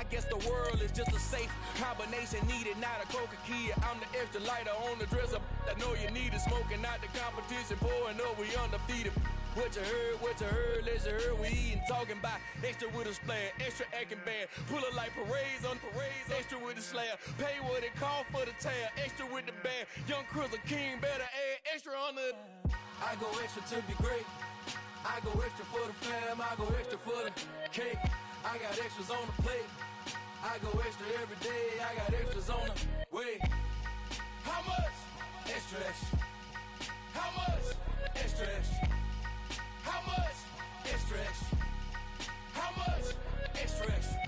I guess the world is just a safe combination needed, not a coca key. I'm the extra lighter on the dresser. I know you need it, smoking out the competition, pouring up, we undefeated. What you heard, let's heard, we eating, talking about extra with a splash, extra acting bad, pull it like parades on parades, extra with the slab, pay what it cost for the tab, extra with the band, young Crystal King, better add extra on the. I go extra to be great, I go extra for the fam, I go extra for the cake, I got extras on the plate, I go extra every day, I got extras on the way. How much? Extra, extra. How much? Extra, extra. How much? Extra, extra. How much? Extra, extra.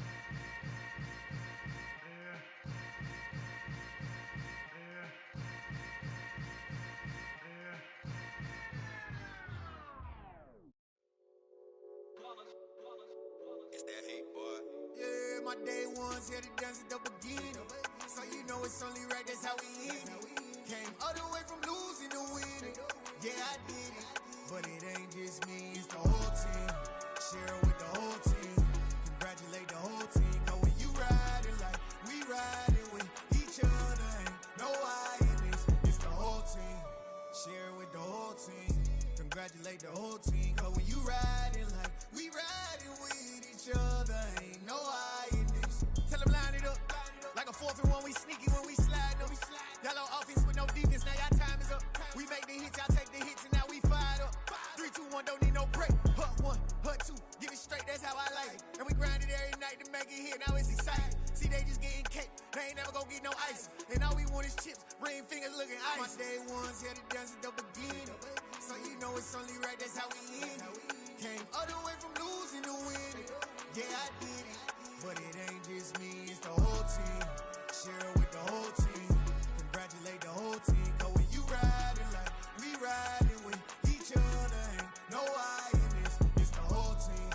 It's that hate, boy. Yeah, my day ones here to dance at the beginning. So you know it's only right, that's how we eat it. Came all the way from losing to winning. Yeah, I did it. But it ain't just me, it's the whole team. Share with the whole team. Congratulate the whole team. Cause when you riding like we riding with each other, ain't no I in this. It's the whole team. Share with the whole team. Congratulate the whole team. Cause when you riding like we riding with each other, ain't no I in this. Tell them line it up. Like a 4th and 1, we sneaky when we slide up. Y'all on offense with no defense, now y'all time is up. We make the hits, y'all take the hits, and now we fired up. 3, 2, 1, don't need no break. Hut 1, hut 2, give it straight, that's how I like it. And we grind it every night to make it hit, now it's exciting. See, they just getting cake, they ain't never gonna get no ice. And all we want is chips, ring fingers looking ice. My day ones here to dance at the beginning. So you know it's only right, that's how we end it. Came all the way from losing to winning. Yeah, I did it. But it ain't just me, it's the whole team. Share with the whole team. Congratulate the whole team. Cause when you riding like we riding with each other, ain't no I in this. It's the whole team.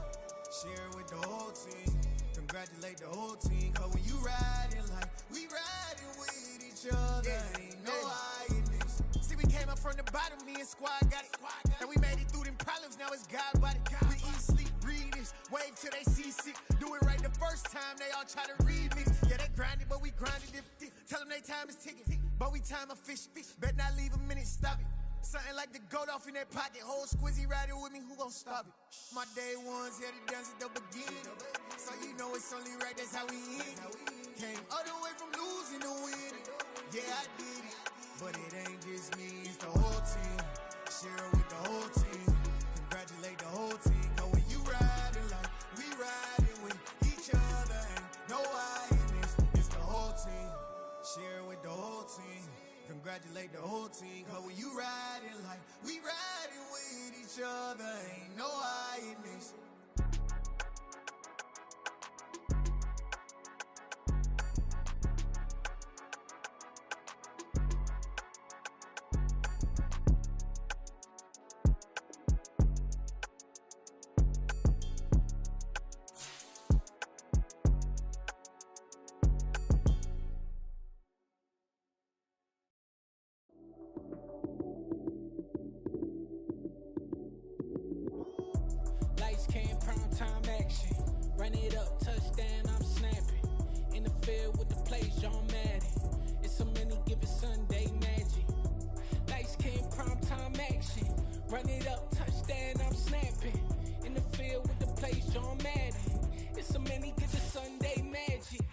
Share with the whole team. Congratulate the whole team. Cause when you riding like we riding with each other, ain't no I in this. See, we came up from the bottom, me and squad got it. And we made it through them problems, now it's God body. We eat, sleep, breathe this, wave till they see sick. Do it right the first time, they all try to remix. Yeah, they grinded, but we grinded it. Tell them they time is ticking, but we time a fish. Bet not leave a minute, stop it. Something like the goat off in that pocket. Whole squizzy riding with me, who gon' stop it? My day ones here to dance at the beginning. So you know it's only right, that's how we end it. Came all the way from losing to winning. Yeah, I did it. But it ain't just me, it's the whole team. Share with the whole team. Congratulate the whole team. Cause when you riding like we riding with each other, ain't no I in this. It's the whole team. Share with the whole team. Congratulate the whole team. Cause when you riding like we riding with each other, ain't no I in this. Lights came, prime time action. Run it up, touchdown, I'm snapping. In the field with the plays, John Madden. It's so many, give it Sunday magic. Lights came, prime time action. Run it up, touchdown, I'm snapping. In the field with the plays, John Madden. It's so many, give it Sunday magic.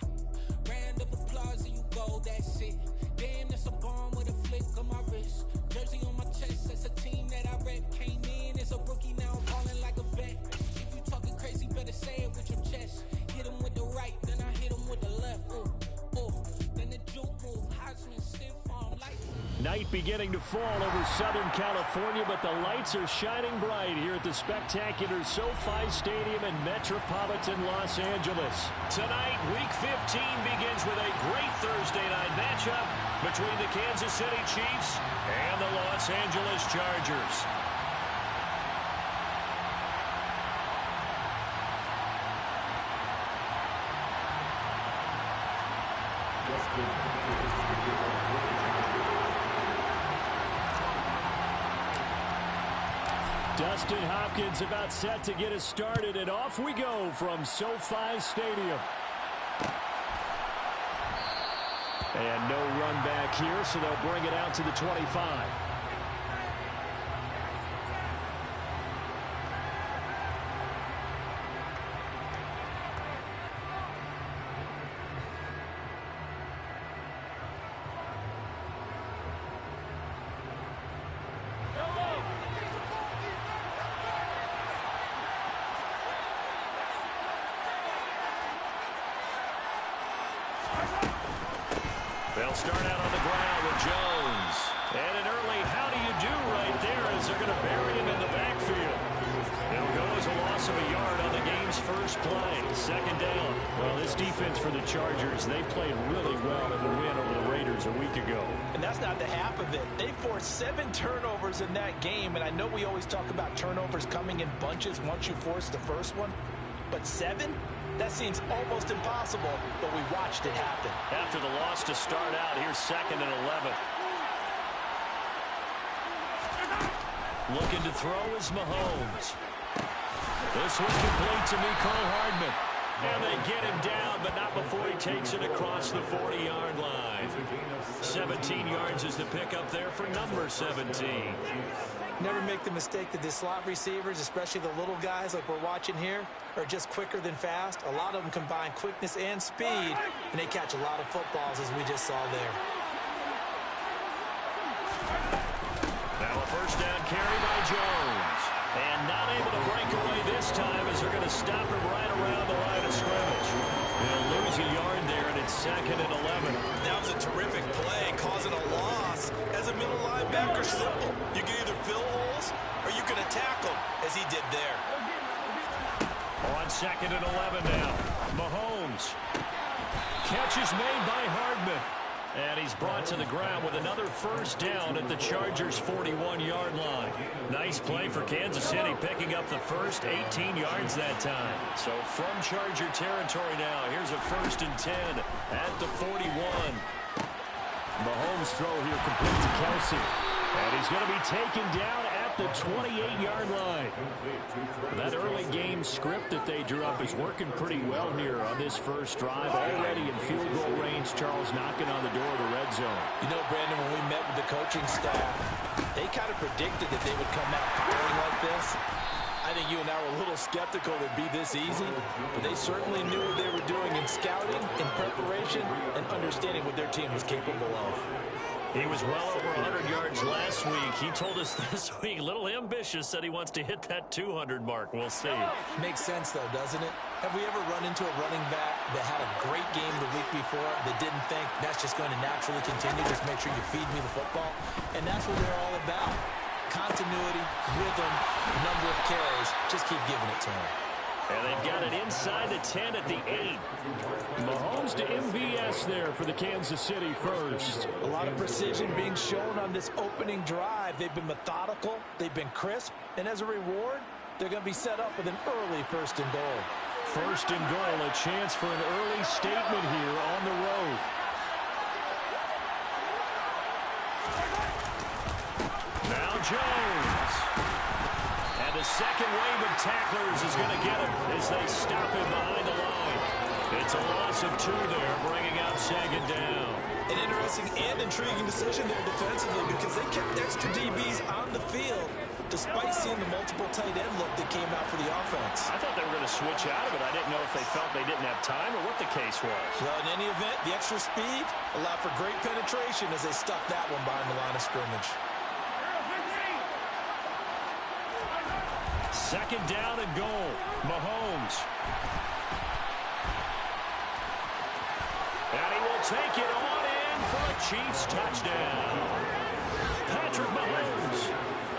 Round of applause and you go, that's it. Damn, that's a bomb with a flick on my wrist. Jersey on my chest, that's a team that I rep. Came in as a rookie, now I'm calling like a vet. If you talking crazy, better say it with your chest. Hit him with the right, then I hit him with the left. Then the juke move, Heisman stiff arm, light. Night beginning to fall over Southern California, but the lights are shining bright here at the spectacular SoFi Stadium in metropolitan Los Angeles. Tonight, Week 15 begins with a great Thursday night matchup between the Kansas City Chiefs and the Los Angeles Chargers. Dustin Hopkins about set to get us started, and off we go from SoFi Stadium. And no run back here, so they'll bring it out to the 25. They'll start out on the ground with Jones. And an early how do you do right there as they're going to bury him in the backfield. It'll go as a loss of a yard on the game's first play. Second down. Well, this defense for the Chargers, they played really well in the win over the Raiders a week ago. And that's not the half of it. They forced 7 turnovers in that game. And I know we always talk about turnovers coming in bunches once you force the first one. But 7? That seems almost impossible, but we watched it happen. After the loss to start out, here's 2nd and 11. Looking to throw is Mahomes. This one complete to Mecole Hardman. And they get him down, but not before he takes it across the 40-yard line. 17 yards is the pickup there for number 17. Never make the mistake that the slot receivers, especially the little guys like we're watching here, are just quicker than fast. A lot of them combine quickness and speed, and they catch a lot of footballs, as we just saw there. Now a first down carry by Jones. And not able to break away this time as they're going to stop him right around the line of scrimmage. They'll lose a yard there, and it's 2nd and 11. That was a terrific play, causing a loss. As a middle linebacker, simple. You can either fill holes or you can attack them, as he did there. On 2nd and 11 now. Mahomes. Catch is made by Hardman. And he's brought to the ground with another first down at the Chargers' 41-yard line. Nice play for Kansas City, picking up the first 18 yards that time. So from Charger territory now, here's a 1st and 10 at the 41. Mahomes' throw here complete to Kelsey. And he's going to be taken down at the 28-yard line. That early game script that they drew up is working pretty well here on this first drive. Already in field goal range, Charles knocking on the door of the red zone. You know, Brandon, when we met with the coaching staff, they kind of predicted that they would come out firing like this. I think you and I were a little skeptical it would be this easy, but they certainly knew what they were doing in scouting, in preparation, and understanding what their team was capable of. He was well over 100 yards last week. He told us this week, a little ambitious, said he wants to hit that 200 mark. We'll see. Makes sense, though, doesn't it? Have we ever run into a running back that had a great game the week before that didn't think that's just going to naturally continue? Just make sure you feed me the football. And that's what they're all about. Continuity, rhythm, number of carries. Just keep giving it to him. And they've got it inside the 10 at the 8. Mahomes to MVS there for the Kansas City first. A lot of precision being shown on this opening drive. They've been methodical. They've been crisp. And as a reward, they're going to be set up with an early 1st and goal. 1st and goal, a chance for an early statement here on the road. Now Jones. And the second wave of tacklers is going to get him as they stop him behind the line. It's a loss of 2 there, bringing out 2nd down. An interesting and intriguing decision there defensively because they kept extra DBs on the field despite seeing the multiple tight end look that came out for the offense. I thought they were going to switch out of it. I didn't know if they felt they didn't have time or what the case was. Well, in any event, the extra speed allowed for great penetration as they stuffed that one behind the line of scrimmage. 2nd down and goal. Mahomes. And he will take it on in for a Chiefs touchdown. Patrick Mahomes,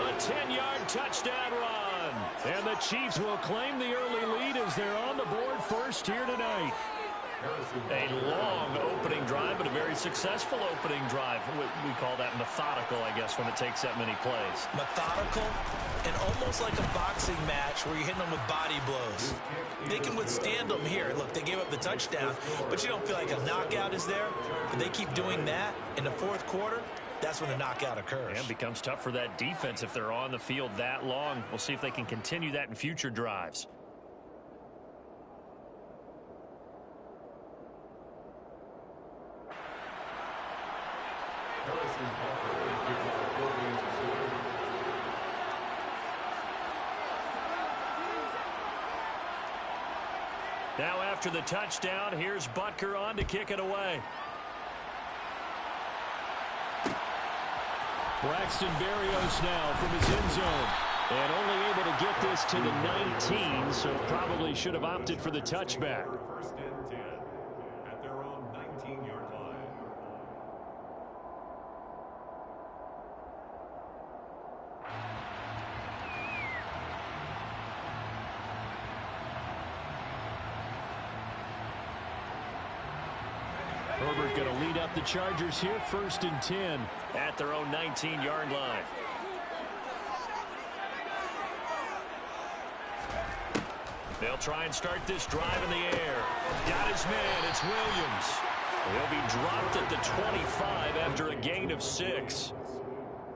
a 10-yard touchdown run. And the Chiefs will claim the early lead as they're on the board first here tonight. A long opening drive, but a very successful opening drive. We call that methodical, I guess, when it takes that many plays. Methodical and almost like a boxing match where you're hitting them with body blows. They can withstand them here. Look, they gave up the touchdown, but you don't feel like a knockout is there. But they keep doing that in the 4th quarter. That's when the knockout occurs. And it becomes tough for that defense if they're on the field that long. We'll see if they can continue that in future drives. Now after the touchdown, here's Butker on to kick it away. Braxton Berrios now from his end zone. And only able to get this to the 19, so probably should have opted for the touchback. First and 10 at their own 19-yard line. Herbert going to lead up the Chargers here, first and 10 at their own 19-yard line. They'll try and start this drive in the air. Got his man. It's Williams. He'll be dropped at the 25 after a gain of 6.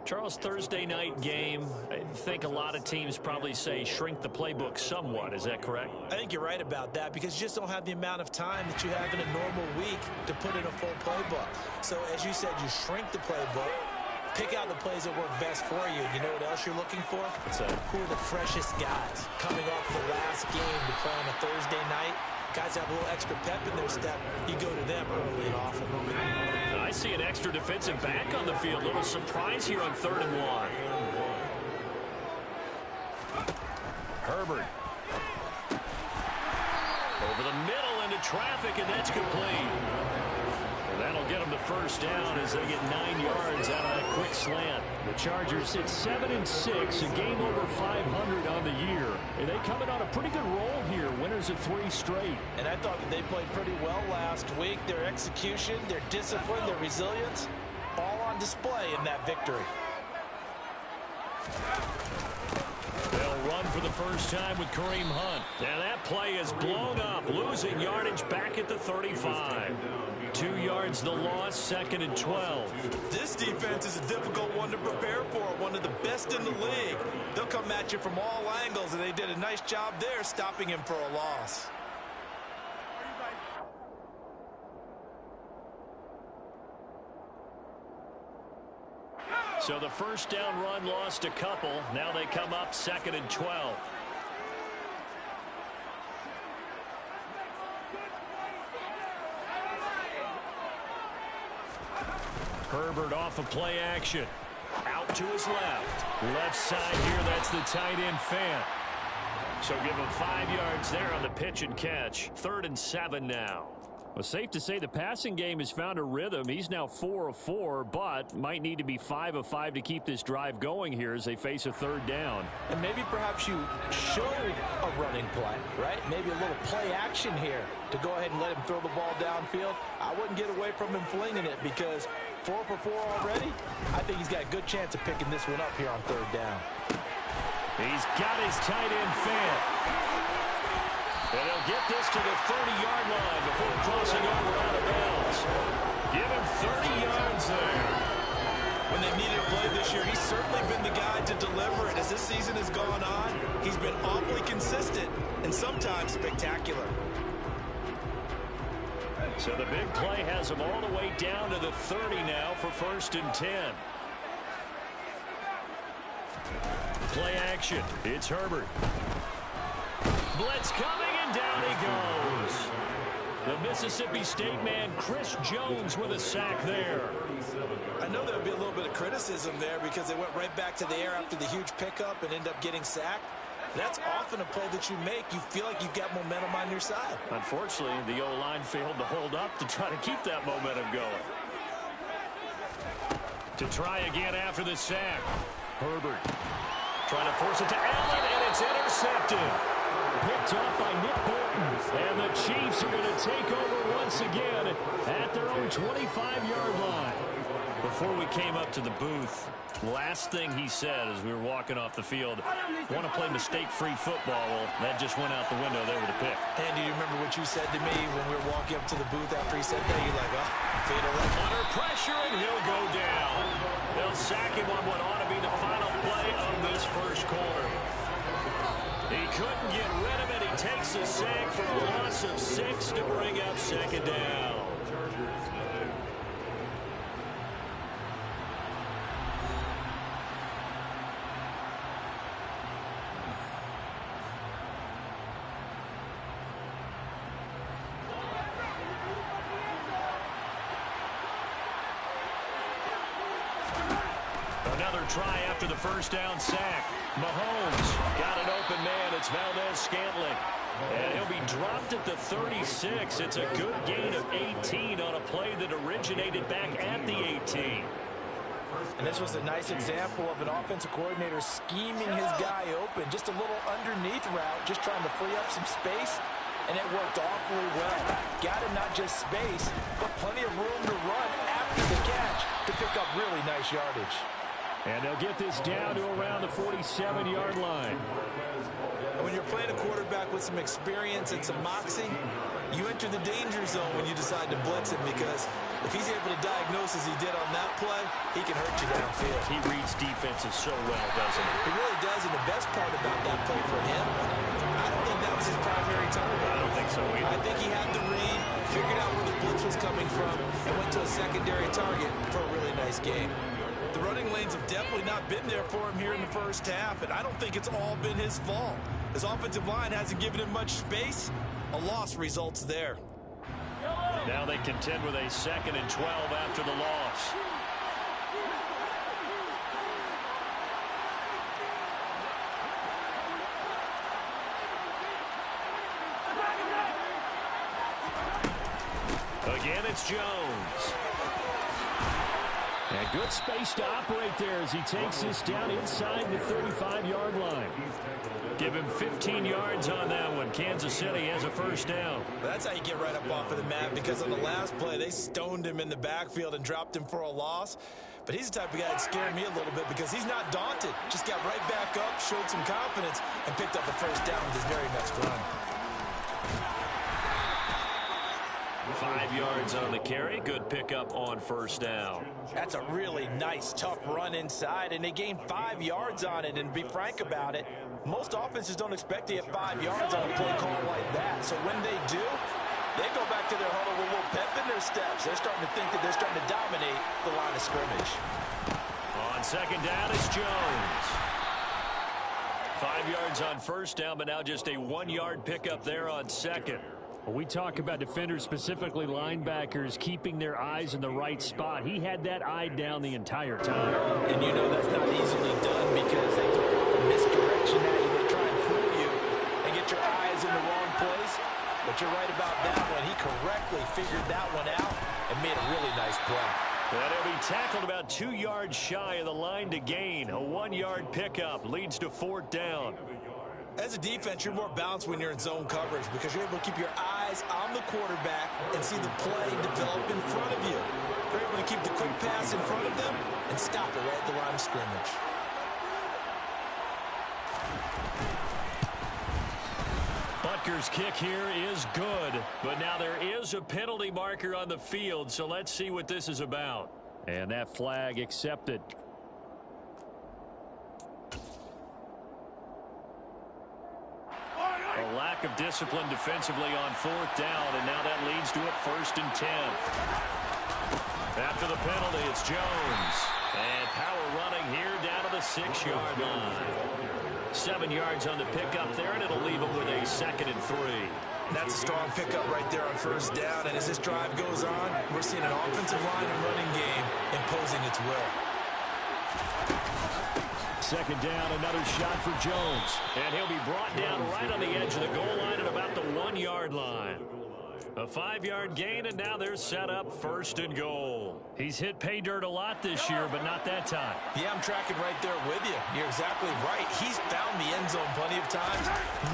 Charles, Thursday night game, I think a lot of teams probably say shrink the playbook somewhat. Is that correct? I think you're right about that because you just don't have the amount of time that you have in a normal week to put in a full playbook. So as you said, you shrink the playbook, pick out the plays that work best for you. You know what else you're looking for? Who are the freshest guys coming off the last game to play on a Thursday night? Guys have a little extra pep in their step. You go to them early and often. I see an extra defensive back on the field. Little surprise here on 3rd and 1. Herbert. Over the middle into traffic, and that's complete. And that'll get them the first down as they get 9 yards out of that quick slant. The Chargers sit 7-6, a game over 500 on the year. And they come in on a pretty good roll here, winners of 3 straight. And I thought that they played pretty well last week. Their execution, their discipline, their resilience, all on display in that victory. They'll run for the first time with Kareem Hunt. Now that play is blown up, losing yardage back at the 35. 2 yards the loss, 2nd and 12. This defense is a difficult one to prepare for, one of the best in the league. They'll come at you from all angles, and they did a nice job there stopping him for a loss. So the first down run lost a couple. Now they come up 2nd and 12. Herbert off of play action. Out to his left. Left side here, that's the tight end Fant. So give him 5 yards there on the pitch and catch. 3rd and 7 now. Well, safe to say the passing game has found a rhythm. He's now 4 of 4, but might need to be 5 of 5 to keep this drive going here as they face a 3rd down. And maybe perhaps you show a running play, right? Maybe a little play action here to go ahead and let him throw the ball downfield. I wouldn't get away from him flinging it because 4 for 4 already. I think he's got a good chance of picking this one up here on 3rd down. He's got his tight end Fant. And he'll get this to the 30-yard line before crossing over out of bounds. Give him 30 yards there. When they needed a play this year, he's certainly been the guy to deliver it. As this season has gone on, he's been awfully consistent and sometimes spectacular. So the big play has him all the way down to the 30 now for 1st and 10. Play action. It's Herbert. Blitz coming, and down he goes. The Mississippi State man, Chris Jones, with a sack there. I know there would be a little bit of criticism there because they went right back to the air after the huge pickup and end up getting sacked. That's often a play that you make. You feel like you've got momentum on your side. Unfortunately, the O-line failed to hold up to try to keep that momentum going. To try again after the sack. Herbert trying to force it to Allen, and it's intercepted. Picked up by Nick Bolton. And the Chiefs are going to take over once again at their own 25-yard line. Before we came up to the booth, last thing he said as we were walking off the field, want to play mistake-free football. Well, that just went out the window there with a pick. And do you remember what you said to me when we were walking up to the booth after he said that? You're like, oh, fatal. Under pressure, and he'll go down. They'll sack him on what ought to be the final play of this first quarter. He couldn't get rid of it. He takes a sack for a loss of 6 to bring up 2nd down. their try after the first down sack. Mahomes got an open man. It's Valdez-Scantling. And he'll be dropped at the 36. It's a good gain of 18 on a play that originated back at the 18. And this was a nice example of an offensive coordinator scheming his guy open. Just a little underneath route, just trying to free up some space. And it worked awfully well. Got him not just space, but plenty of room to run after the catch to pick up really nice yardage. And they'll get this down to around the 47-yard line. And when you're playing a quarterback with some experience and some moxie, you enter the danger zone when you decide to blitz him, because if he's able to diagnose as he did on that play, he can hurt you downfield. He reads defenses so well, doesn't he? He really does, and the best part about that play for him, I don't think that was his primary target. I don't think so either. I think he had the read, figured out where the blitz was coming from, and went to a secondary target for a really nice game. The running lanes have definitely not been there for him here in the first half, and I don't think it's all been his fault. His offensive line hasn't given him much space. A loss results there. Now they contend with a 2nd and 12 after the loss. Again, it's Jones. And good space to operate there as he takes this down inside the 35-yard line. Give him 15 yards on that one. Kansas City has a first down. That's how you get right up off of the mat, because on the last play, they stoned him in the backfield and dropped him for a loss. But he's the type of guy that scared me a little bit, because he's not daunted. Just got right back up, showed some confidence, and picked up a first down with his very next run. 5 yards on the carry. Good pickup on first down. That's a really nice, tough run inside, and they gained 5 yards on it. And to be frank about it, most offenses don't expect to get 5 yards on a play call like that. So when they do, they go back to their huddle with a little pep in their steps. They're starting to think that they're starting to dominate the line of scrimmage. On second down, it's Jones. 5 yards on first down, but now just a 1-yard pickup there on second. When we talk about defenders, specifically linebackers, keeping their eyes in the right spot, he had that eye down the entire time. And you know that's not easily done, because they throw a misdirection at you. They try and fool you and get your eyes in the wrong place. But you're right about that one. He correctly figured that one out and made a really nice play. And he'll be tackled about 2 yards shy of the line to gain. A 1-yard pickup leads to 4th down. As a defense, you're more balanced when you're in zone coverage, because you're able to keep your eyes on the quarterback and see the play develop in front of you. You're able to keep the quick pass in front of them and stop it right at the line of scrimmage. Butker's kick here is good, but now there is a penalty marker on the field, so let's see what this is about. And that flag accepted. A lack of discipline defensively on 4th down, and now that leads to a 1st and 10. After the penalty, it's Jones. And power running here down to the 6-yard line. 7 yards on the pickup there, and it'll leave him with a 2nd and 3. That's a strong pickup right there on first down, and as this drive goes on, we're seeing an offensive line and running game imposing its will. 2nd down, another shot for Jones. And he'll be brought down right on the edge of the goal line at about the 1-yard line. A 5-yard gain, and now they're set up 1st and goal. He's hit pay dirt a lot this year, but not that time. Yeah, I'm tracking right there with you. You're exactly right. He's found the end zone plenty of times.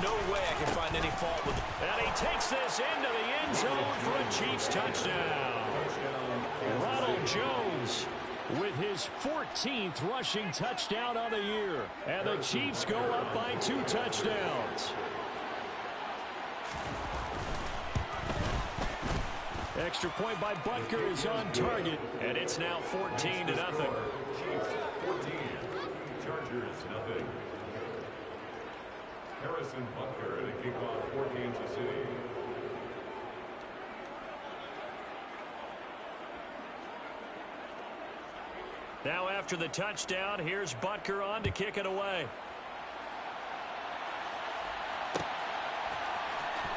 No way I can find any fault with it. And he takes this into the end zone for a Chiefs touchdown. Ronald Jones with his 14th rushing touchdown on the year. And the Chiefs go up by 2 touchdowns. Extra point by Butker is on target, and it's now 14-0. Chiefs 14, Chargers nothing. Harrison Butker to kick off for Kansas City. Now after the touchdown, here's Butker on to kick it away.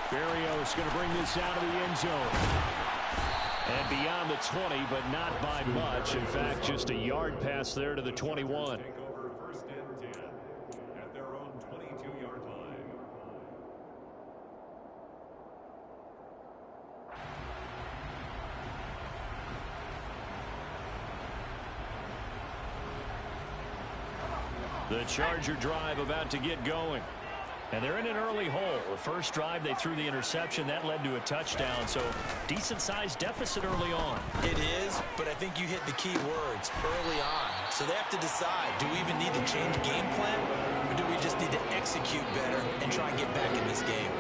Berrios going to bring this out of the end zone. And beyond the 20, but not by much. In fact, just a yard pass there to the 21. Take over 1st and 10 at their own 22-yard line. The Charger drive about to get going. And they're in an early hole. The first drive, they threw the interception. That led to a touchdown. So decent-sized deficit early on. It is, but I think you hit the key words, early on. So they have to decide, do we even need to change game plan? Or do we just need to execute better and try and get back in this game?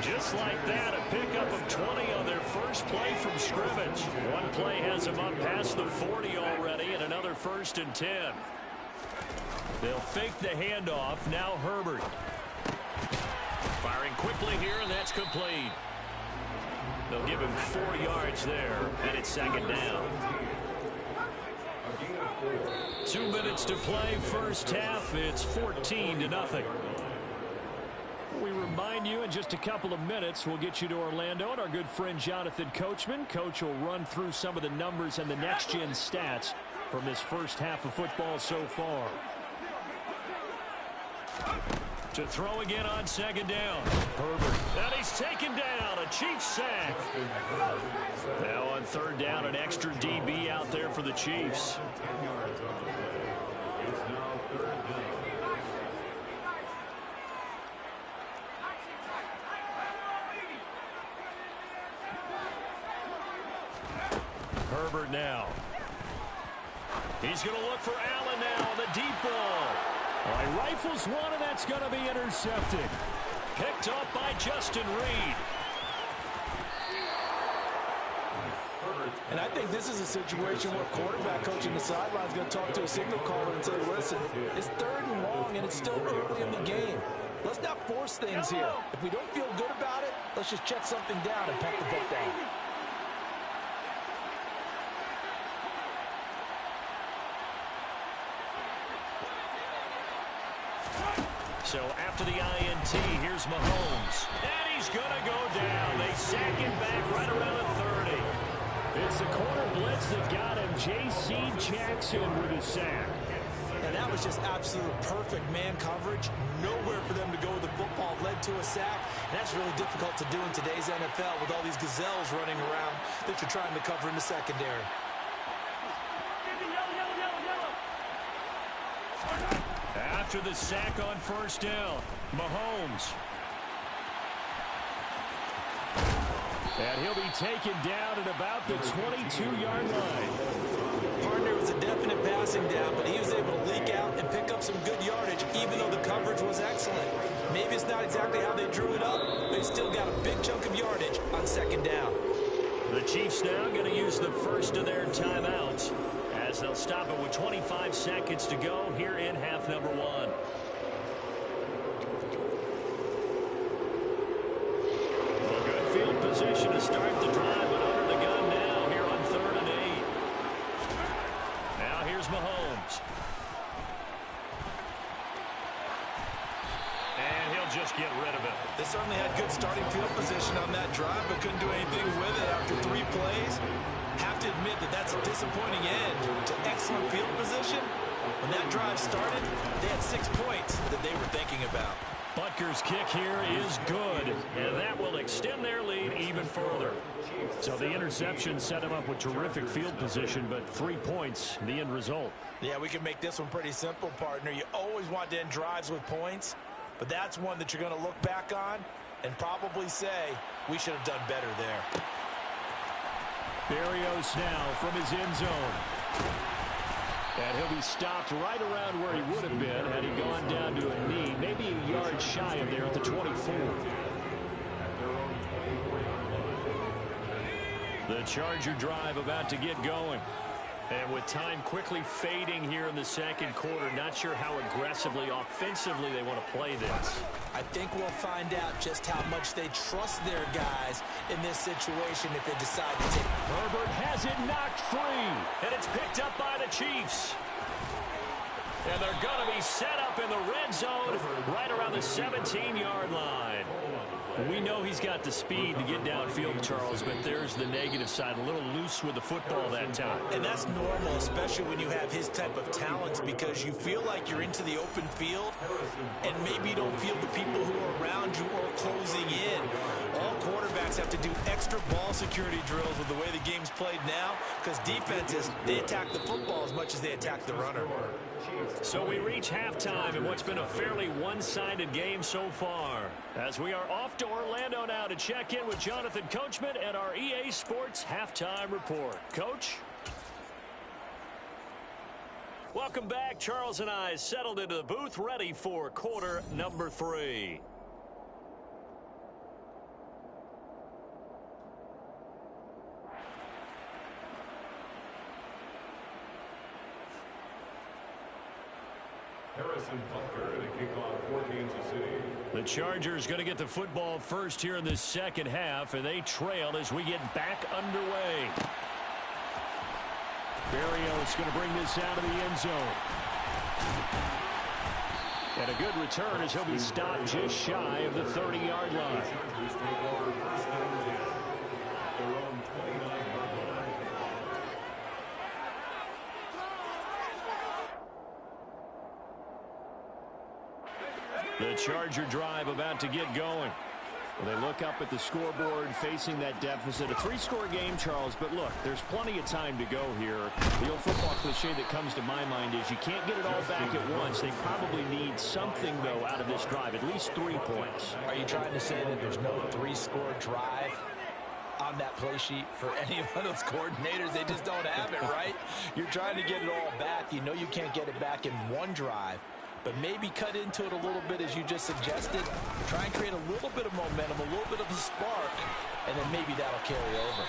Just like that, a pickup of 20 on their first play from scrimmage. One play has them up past the 40 already, and another 1st and 10. They'll fake the handoff. Now Herbert. Firing quickly here, and that's complete. They'll give him 4 yards there, and it's 2nd down. 2 minutes to play, first half. It's 14-0. We remind you in just a couple of minutes, we'll get you to Orlando, and our good friend Jonathan Coachman. Coach will run through some of the numbers and the next-gen stats from this first half of football so far. To throw again on 2nd down. Herbert. And he's taken down. A Chiefs sack. Now on 3rd down, an extra DB out there for the Chiefs. 10 yards on the play. It's now 3rd down. Herbert now. He's going to look for Allen now on the deep ball. All right, rifles one, and that's going to be intercepted. Picked up by Justin Reed. And I think this is a situation where quarterback coach in the sideline is going to talk to a signal caller and say, listen, it's 3rd and long, and it's still early in the game. Let's not force things here. If we don't feel good about it, let's just check something down and put the foot down. So after the INT, here's Mahomes. And he's going to go down. They sack him back right around the 30. It's the corner blitz that got him. J.C. Jackson with a sack. And that was just absolute perfect man coverage. Nowhere for them to go with the football. Led to a sack. And that's really difficult to do in today's NFL with all these gazelles running around that you're trying to cover in the secondary. After the sack on 1st down, Mahomes. And he'll be taken down at about the 22-yard line. Partner was a definite passing down, but he was able to leak out and pick up some good yardage, even though the coverage was excellent. Maybe it's not exactly how they drew it up, but he still got a big chunk of yardage on 2nd down. The Chiefs now going to use the first of their timeouts, as they'll stop it with 25 seconds to go here in half number 1. A good field position to start the drive, but under the gun now here on 3rd and 8. Now here's Mahomes. And he'll just get rid of it. They certainly had good starting field position on that drive, but couldn't do anything with it after 3 plays. Have to admit that that's a disappointing end to excellent field position. When that drive started, they had 6 points that they were thinking about. Butker's kick here is good, and that will extend their lead even further. So the interception set him up with terrific field position, but 3 points, the end result. Yeah, we can make this one pretty simple, partner. You always want to end drives with points, but that's one that you're going to look back on and probably say, we should have done better there. Berrios now from his end zone. And he'll be stopped right around where he would have been had he gone down to a knee, maybe a yard shy of there at the 24. The Charger drive about to get going. And with time quickly fading here in the 2nd quarter, not sure how aggressively, offensively they want to play this. I think we'll find out just how much they trust their guys in this situation if they decide to take it. Herbert has it knocked free, and it's picked up by the Chiefs. And they're going to be set up in the red zone right around the 17-yard line. We know he's got the speed to get downfield, Charles, but there's the negative side. A little loose with the football that time. And that's normal, especially when you have his type of talents, because you feel like you're into the open field and maybe you don't feel the people who are around you or closing in. All quarterbacks have to do extra ball security drills with the way the game's played now, because defenses, they attack the football as much as they attack the runner. So we reach halftime in what's been a fairly one-sided game so far, as we are off to Orlando now to check in with Jonathan Coachman and our EA Sports Halftime Report. Coach? Welcome back. Charles and I settled into the booth, ready for quarter number 3. Harrison Butker to kick off for Kansas City. The Chargers going to get the football first here in the second half, and they trail as we get back underway. Berrios going to bring this out of the end zone. And a good return as he'll be stopped just shy of the 30-yard line. Chargers take over first and 10. Their own 29-yard line. The Charger drive about to get going. Well, they look up at the scoreboard facing that deficit. A 3-score game, Charles, but look, there's plenty of time to go here. The old football cliche that comes to my mind is you can't get it all back at once. They probably need something, though, out of this drive, at least 3 points. Are you trying to say that there's no 3-score drive on that play sheet for any one of those coordinators? They just don't have it, right? You're trying to get it all back. You know you can't get it back in one drive. But maybe cut into it a little bit, as you just suggested. Try and create a little bit of momentum, a little bit of a spark, and then maybe that'll carry over.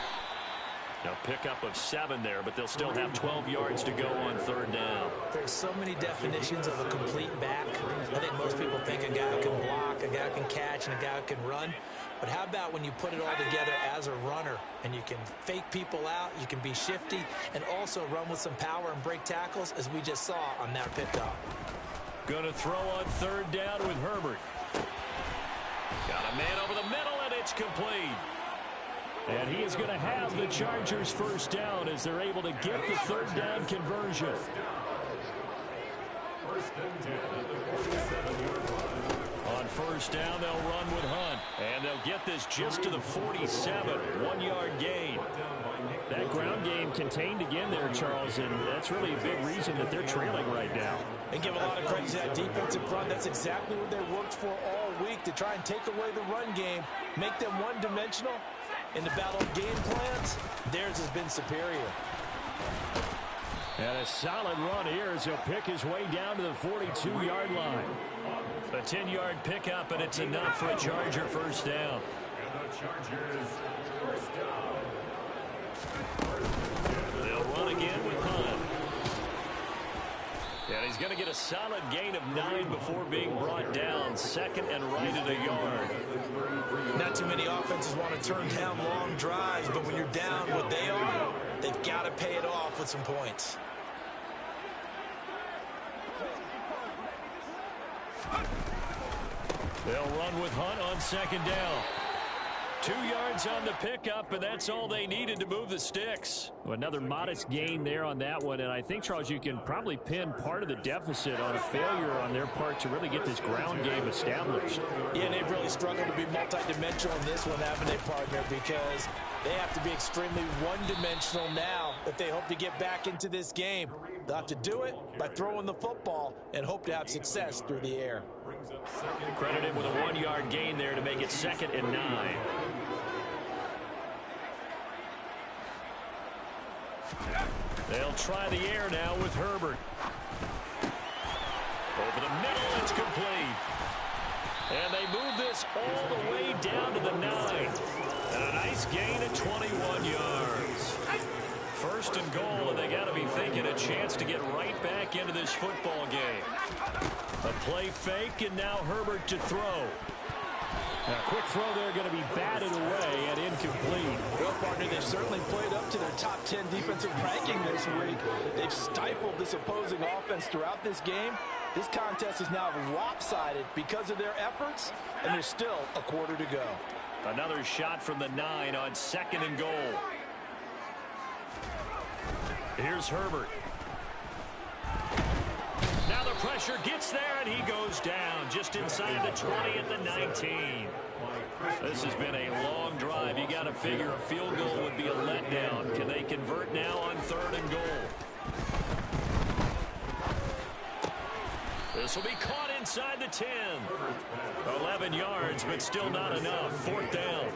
Now pickup of 7 there, but they'll still have 12 yards to go on third down. There's so many definitions of a complete back. I think most people think a guy who can block, a guy who can catch, and a guy who can run. But how about when you put it all together as a runner, and you can fake people out, you can be shifty, and also run with some power and break tackles, as we just saw on that pickup. Going to throw on third down with Herbert. Got a man over the middle, and it's complete. And he is going to have the Chargers first down as they're able to get the third down conversion. First and 10 at the 47-yard line. On first down, they'll run with Hunt. And they'll get this just to the 47, 1-yard gain. That ground game contained again there, Charles, and that's really a big reason that they're trailing right now. And give a lot of credit to that defensive front. That's exactly what they worked for all week, to try and take away the run game, make them one-dimensional. In the battle of game plans, theirs has been superior. And a solid run here as he'll pick his way down to the 42-yard line. A 10-yard pickup, and it's enough for a Charger first down. And the Chargers first down. They'll run again with Hunt. And he's going to get a solid gain of 9 before being brought down. Second and right at a yard. Not too many offenses want to turn down long drives, but when you're down what they are, they've got to pay it off with some points. They'll run with Hunt on second down. 2 yards on the pickup, and that's all they needed to move the sticks. Another modest gain there on that one, and I think, Charles, you can probably pin part of the deficit on a failure on their part to really get this ground game established. Yeah, and they've really struggled to be multidimensional in this one, haven't they, partner? Because they have to be extremely one-dimensional now if they hope to get back into this game. They'll have to do it by throwing the football and hope to have success through the air. Credit him with a 1-yard gain there to make it 2nd and 9. They'll try the air now with Herbert. Over the middle, it's complete. And they move this all the way down to the 9. And a nice gain of 21 yards. First and goal, and they got to be thinking a chance to get right back into this football game. A play fake, and now Herbert to throw. A quick throw there going to be batted away and incomplete. Well, partner, they've certainly played up to their top 10 defensive ranking this week. They've stifled this opposing offense throughout this game. This contest is now lopsided because of their efforts, and there's still a quarter to go. Another shot from the 9 on 2nd and goal. Here's Herbert. Now the pressure gets there, and he goes down just inside the 20 at the 19. This has been a long drive. You got to figure a field goal would be a letdown. Can they convert now on 3rd and goal? This will be caught inside the 10. 11 yards, but still not enough. 4th down.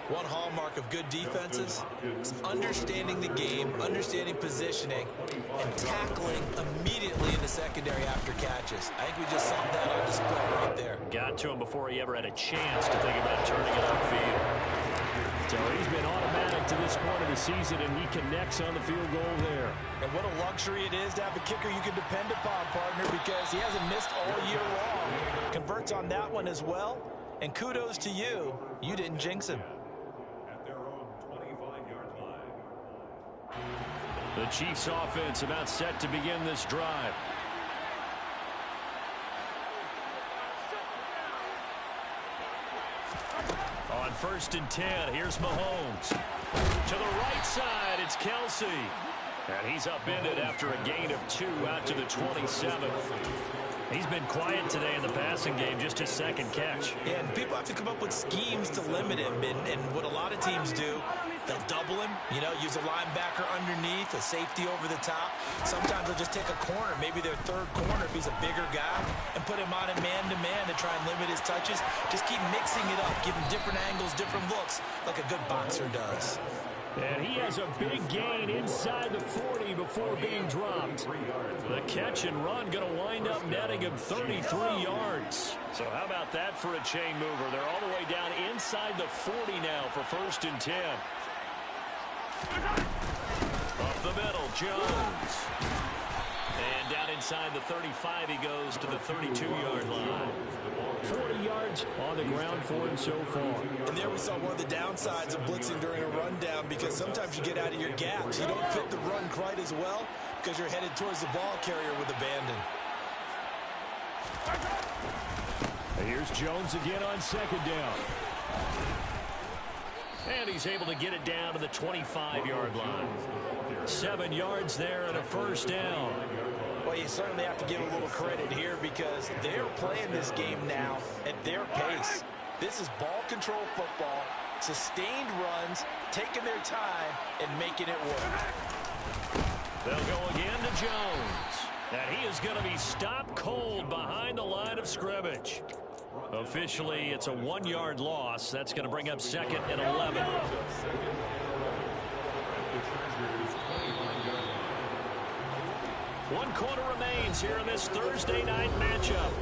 One hallmark of good defenses is understanding the game, understanding positioning, and tackling immediately in the secondary after catches. I think we just saw that on display right there. Got to him before he ever had a chance to think about turning it upfield. So he's been automatic to this point of the season, and he connects on the field goal there. And what a luxury it is to have a kicker you can depend upon, partner, because he hasn't missed all year long. Converts on that one as well. And kudos to you. You didn't jinx him. The Chiefs offense about set to begin this drive. On 1st and 10, here's Mahomes. To the right side, it's Kelsey. And he's upended after a gain of 2 out to the 27th. He's been quiet today in the passing game, just his 2nd catch. Yeah, and people have to come up with schemes to limit him. And what a lot of teams do, they'll double him, use a linebacker underneath, a safety over the top. Sometimes they'll just take a corner, maybe their 3rd corner if he's a bigger guy, and put him on a man-to-man to try and limit his touches. Just keep mixing it up, give him different angles, different looks, like a good boxer does. And he has a big gain inside the 40 before being dropped. The catch and run going to wind up netting him 33 yards. So how about that for a chain mover? They're all the way down inside the 40 now for 1st and 10. Up the middle, Jones. And down inside the 35, he goes to the 32-yard line. 40 yards on the ground for him so far. And there we saw one of the downsides of blitzing during a rundown, because sometimes you get out of your gaps. You don't fit the run quite as well because you're headed towards the ball carrier with abandon. Here's Jones again on 2nd down. And he's able to get it down to the 25-yard line. 7 yards there and a 1st down. Well, you certainly have to give a little credit here because they're playing this game now at their pace. This is ball control football, sustained runs, taking their time, and making it work. They'll go again to Jones. And he is going to be stopped cold behind the line of scrimmage. Officially, it's a 1-yard loss. That's going to bring up 2nd and 11. One quarter remains here in this Thursday night matchup.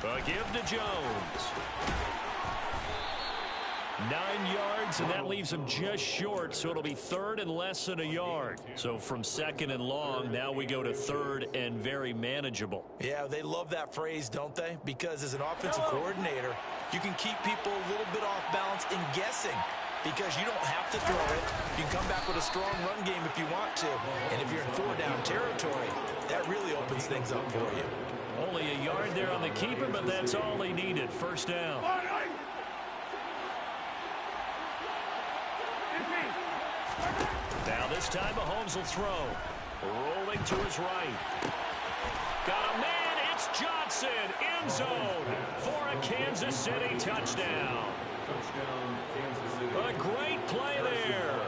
A give to Jones. 9 yards, and that leaves him just short, so it'll be 3rd and less than a yard. So from 2nd and long, now we go to 3rd and very manageable. Yeah, they love that phrase, don't they? Because as an offensive coordinator, you can keep people a little bit off balance in guessing, because you don't have to throw it. You can come back with a strong run game if you want to. And if you're in 4-down territory, that really opens things up for you. Only a yard there on the keeper, but that's all he needed. 1st down. Now this time Mahomes will throw. Rolling to his right. Got a man. It's Johnson. End zone for a Kansas City touchdown. A great play there.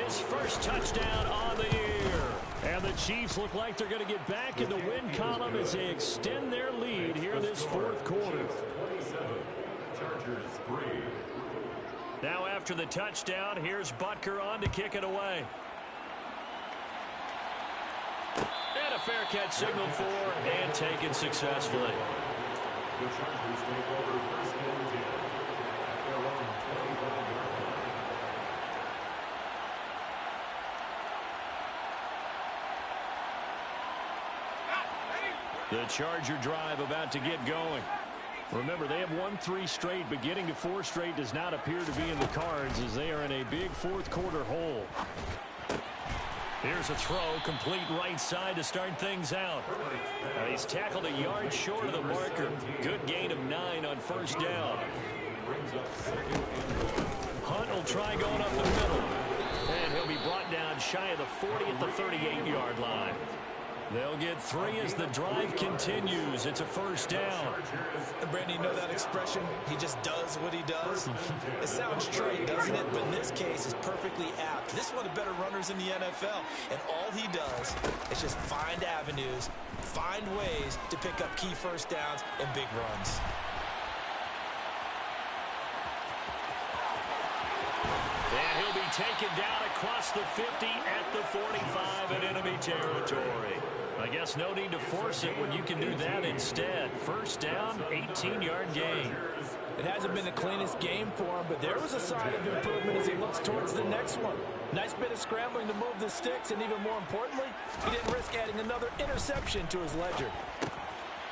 His first touchdown on the year. And the Chiefs look like they're going to get back in the win column as they extend their lead here in this 4th quarter. Now after the touchdown, here's Butker on to kick it away. And a fair catch signaled for and taken successfully. The Chargers take over first and 10 at their own 25-yard line. The Charger drive about to get going. Remember, they have won 3 straight, but getting to 4 straight does not appear to be in the cards as they are in a big fourth quarter hole. Here's a throw, complete right side to start things out. He's tackled a yard short of the marker. Good gain of 9 on first down. Hunt will try going up the middle. And he'll be brought down shy of the 40 at the 38-yard line. They'll get 3 as the drive continues. It's a first down. And Brandon, you know that expression? He just does what he does. It sounds trite, doesn't it? But in this case, it's perfectly apt. This is one of the better runners in the NFL. And all he does is just find avenues, find ways to pick up key first downs and big runs. And he'll be taken down across the 50 at the 45 in enemy territory. I guess no need to force it when you can do that instead. First down, 18-yard gain. It hasn't been the cleanest game for him, but there was a sign of improvement as he looks towards the next one. Nice bit of scrambling to move the sticks, and even more importantly, he didn't risk adding another interception to his ledger.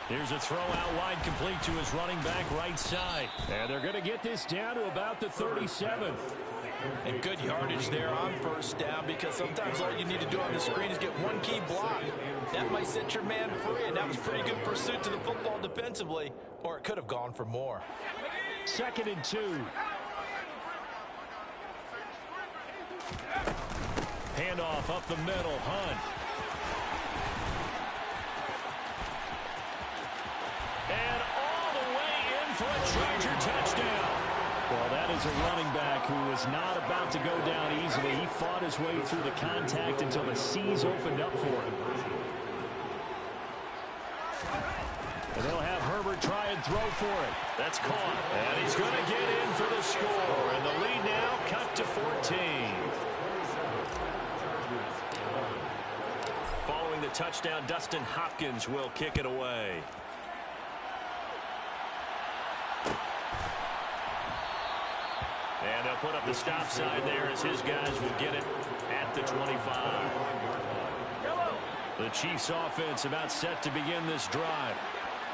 Here's a throw out wide, complete to his running back right side. And they're going to get this down to about the 37. And good yardage there on first down, because sometimes all you need to do on the screen is get one key block. That might set your man free, and that was pretty good pursuit to the football defensively, or it could have gone for more. 2nd and 2. Handoff up the middle, Hunt. And all the way in for a Charger touchdown. Well, that is a running back who is not about to go down easily. He fought his way through the contact until the seas opened up for him. And they'll have Herbert try and throw for it. That's caught. And he's going to get in for the score. And the lead now cut to 14. Following the touchdown, Dustin Hopkins will kick it away. And they'll put up the stop sign there as his guys will get it at the 25. The Chiefs offense about set to begin this drive.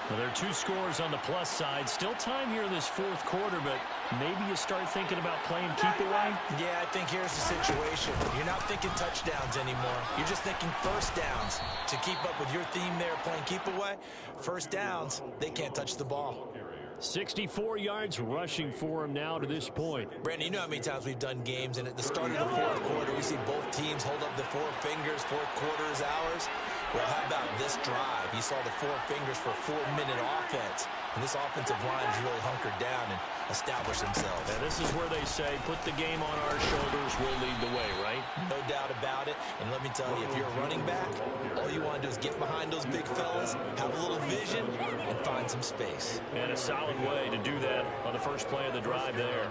Well, there are 2 scores on the plus side. Still time here in this fourth quarter, but maybe you start thinking about playing keep away? Yeah, I think here's the situation. You're not thinking touchdowns anymore. You're just thinking first downs. To keep up with your theme there, playing keep away, first downs, they can't touch the ball. 64 yards rushing for him now to this point. Brandon, you know how many times we've done games, and at the start of the fourth quarter, we see both teams hold up the 4 fingers, fourth quarter is ours. Well, how about this drive? You saw the 4 fingers for a 4-minute offense. And this offensive line has really hunkered down and established themselves. And this is where they say, put the game on our shoulders, we'll lead the way, right? No doubt about it. And let me tell you, if you're a running back, all you want to do is get behind those big fellas, have a little vision, and find some space. And a solid way to do that on the first play of the drive there.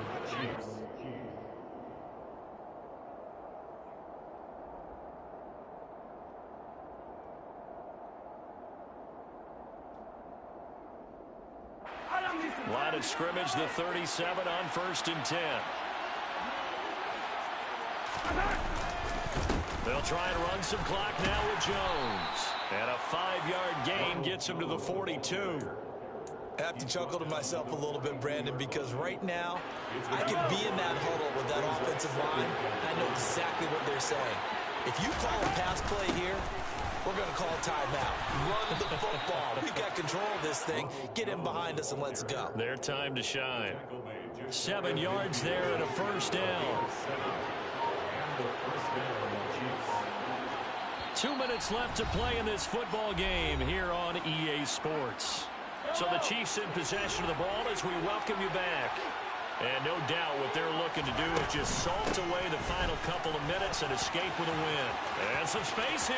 Line of scrimmage, the 37 on 1st and 10. They'll try and run some clock now with Jones. And a 5-yard gain gets him to the 42. I have to chuckle to myself a little bit, Brandon, because right now, I can be in that huddle with that offensive line. I know exactly what they're saying. If you call a pass play here, we're going to call a timeout. Run the football. We've got control of this thing. Get in behind us and let's go. Their time to shine. 7 yards there and a first down. 2 minutes left to play in this football game here on EA Sports. So the Chiefs in possession of the ball as we welcome you back. And no doubt what they're looking to do is just salt away the final couple of minutes and escape with a win. And some space here.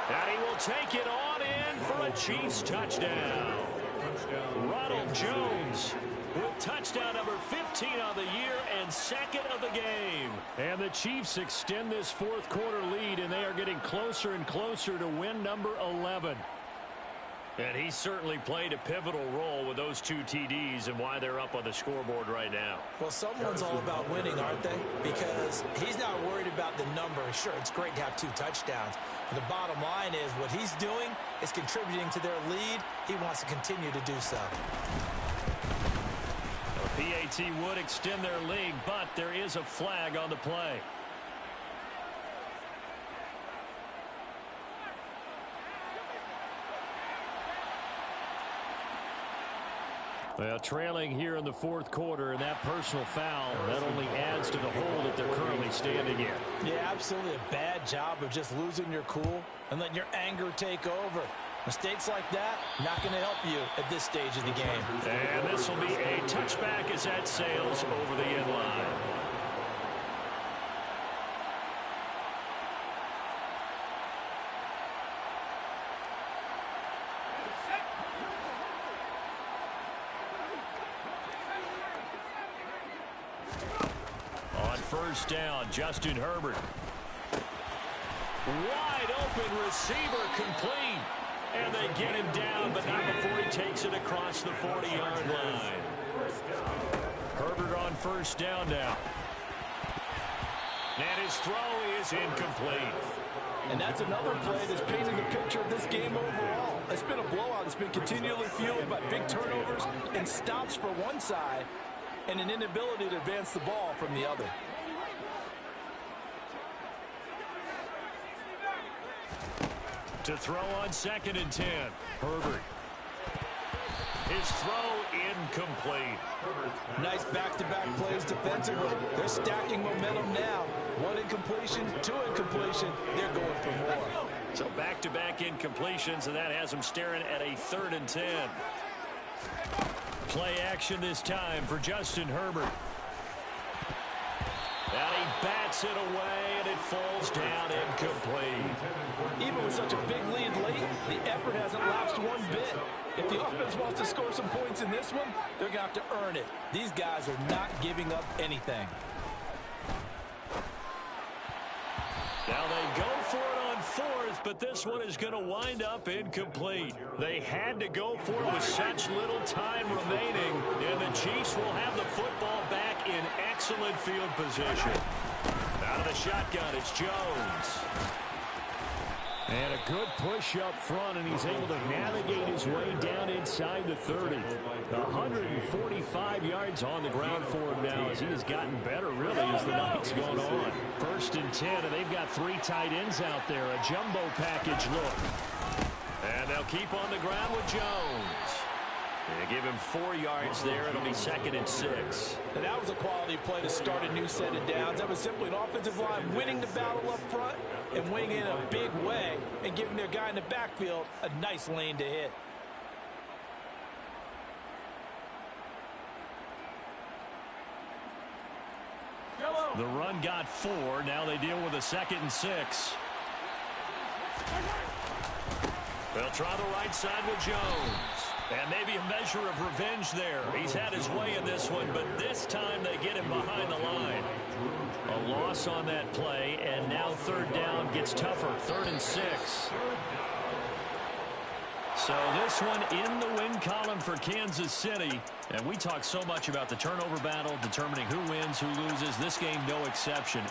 And he will take it on in for a Chiefs touchdown. Ronald Jones with touchdown number 15 on the year and second of the game. And the Chiefs extend this fourth quarter lead, and they are getting closer and closer to win number 11. And he certainly played a pivotal role with those 2 TDs and why they're up on the scoreboard right now. Well, someone's all about winning, aren't they? Because he's not worried about the number. Sure, it's great to have 2 touchdowns. But the bottom line is what he's doing is contributing to their lead. He wants to continue to do so. The PAT would extend their lead, but there is a flag on the play. Well, trailing here in the fourth quarter, and that personal foul, that only adds to the hole that they're currently standing in. Yeah, absolutely a bad job of just losing your cool and letting your anger take over. Mistakes like that, not going to help you at this stage of the game. And this will be a touchback as that sails over the end line. First down, Justin Herbert. Wide open receiver complete. And they get him down, but not before he takes it across the 40-yard line. Herbert on first down now. And his throw is incomplete. And that's another play that's painting the picture of this game overall. It's been a blowout. It's been continually fueled by big turnovers and stops for one side and an inability to advance the ball from the other. To throw on 2nd and 10. Herbert. His throw incomplete. Nice back-to-back plays defensively. They're stacking momentum now. 1 incompletion, 2 incompletion. They're going for more. So back-to-back incompletions, and that has them staring at a 3rd and 10. Play action this time for Justin Herbert. And he bats it away, and it falls down incomplete. Even with such a big lead late, the effort hasn't lapsed one bit. If the offense wants to score some points in this one, they're going to have to earn it. These guys are not giving up anything. Now they go for it on 4th, but this one is going to wind up incomplete. They had to go for it with such little time remaining, and the Chiefs will have the football back in excellent field position. Out of the shotgun, it's Jones. And a good push up front, and he's able to navigate his way down inside the 30. 145 yards on the ground for him now as he has gotten better, really, as the night's gone on. 1st and 10, and they've got 3 tight ends out there. A jumbo package look. And they'll keep on the ground with Jones. They give him 4 yards there. It'll be 2nd and 6. And that was a quality play to start a new set of downs. That was simply an offensive line winning the battle up front and winning in a big way and giving their guy in the backfield a nice lane to hit. The run got 4. Now they deal with a 2nd and 6. They'll try the right side with Jones. And maybe a measure of revenge there. He's had his way in this one, but this time they get him behind the line. A loss on that play, and now 3rd down gets tougher. 3rd and 6. So this one in the win column for Kansas City. And we talk so much about the turnover battle, determining who wins, who loses. This game, no exception.